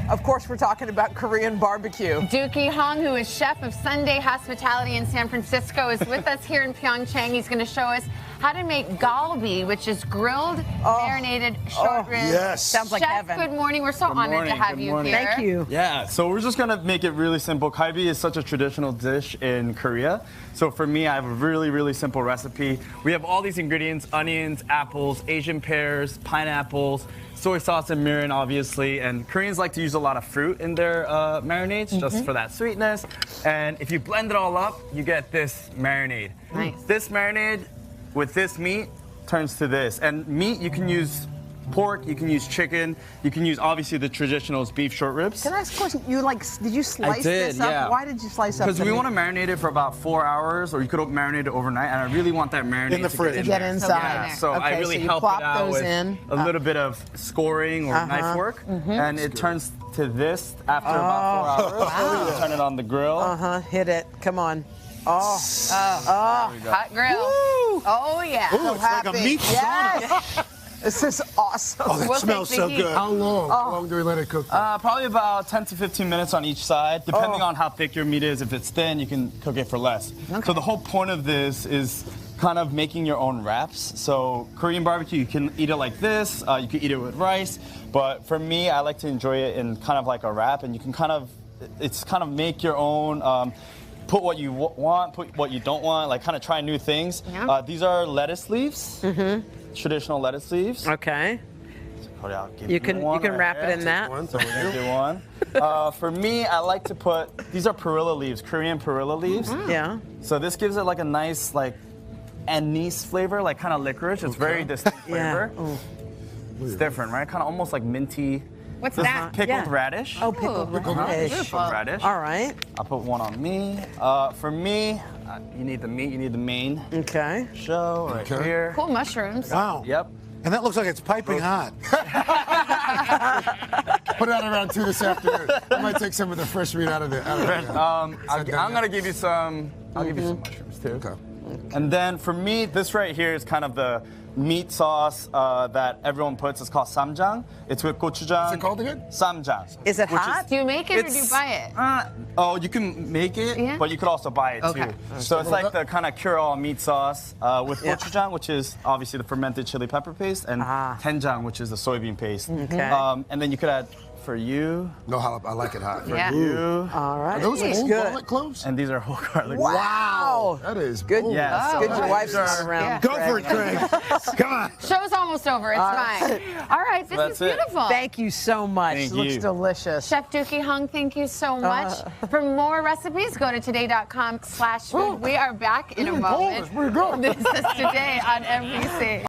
Of course, we're talking about Korean barbecue. Deuki Hong, who is chef of Sunday Hospitality in San Francisco, is with us here in Pyeongchang. He's going to show us how to make kalbi, which is grilled, marinated short ribs. Yes. Sounds like Chef, heaven. good morning. We're so honored to have you here. Thank you. Yeah, so we're just gonna make it really simple. Kalbi is such a traditional dish in Korea. So for me, I have a really, really simple recipe. We have all these ingredients: onions, apples, Asian pears, pineapples, soy sauce and mirin, obviously. And Koreans like to use a lot of fruit in their marinades, just for that sweetness. And if you blend it all up, you get this marinade. Nice. This marinade with this meat turns to this. And meat, you can use pork, you can use chicken, you can use obviously the traditionals, beef short ribs. Can I ask a question? Did you slice this up? Yeah. Why did you slice up Because the we meat? want to marinate it for about 4 hours, or you could marinate it overnight, and I really want that marinade In the to fridge. get in Get there. inside. Yeah, so Okay, I really so you help plop it out those with in. a little bit of scoring or knife work, and it turns to this after about 4 hours. Wow. You turn it on the grill. Hit it. Come on. Oh. Hot grill. Woo. Oh, yeah. Ooh, it's like a meat Yes. This is awesome. Oh, that We'll smells take the so heat. good. How long? How long do we let it cook? Probably about 10 to 15 minutes on each side, depending on how thick your meat is. If it's thin, you can cook it for less. So the whole point of this is kind of making your own wraps. So Korean barbecue, you can eat it like this, you can eat it with rice, but for me, I like to enjoy it in kind of like a wrap, and you can it's kind of make your own, put what you want, put what you don't want, like kind of try new things. Yeah. These are lettuce leaves, traditional lettuce leaves. Okay. I'll give You can one wrap right it in here. that. So we're gonna do one. For me, I like to put, these are perilla leaves, Korean perilla leaves. Yeah. So this gives it like a nice like anise flavor, like kind of licorice. It's very distinct Yeah. flavor. It's different, right? Kind of almost like minty. What's This that? is pickled Yeah. radish. Oh, pickled Ooh. radish. Beautiful. Pickled radish. All right. I'll put one on me. For me, you need the meat. You need the main Okay. show right Okay. here. Cool mushrooms. Wow. Yep. And that looks like it's piping hot. Put it out around 2 this afternoon. I might take some of the fresh meat out of it. I'm gonna give you some. I'll give you some mushrooms too. Okay. And then for me, this right here is kind of the meat sauce that everyone puts. It's called samjang. It's with gochujang. What's it called again? Samjang. Is it hot? Do you make it or do you buy it? Oh, you can make it, Yeah. but you could also buy it Okay. too. So it's like the kind of cure-all meat sauce with gochujang, which is obviously the fermented chili pepper paste, and doenjang, which is the soybean paste. Okay. And then you could add for you, No, I like it hot. Yeah. you, All right. Are those Looks whole good. garlic cloves? and these are whole garlic. Wow. That is Good. bold. Yeah, so Good. Your wife's these not are- around. Yeah. Go for it, Craig. Come on. Show's almost over. It's fine. All right. This That's is it. beautiful. Thank you so much. Thank It looks you. delicious. Chef Deuki Hong, thank you so much. For more recipes, go to today.com/food. We are back in a moment. That's pretty good. This is Today on NBC.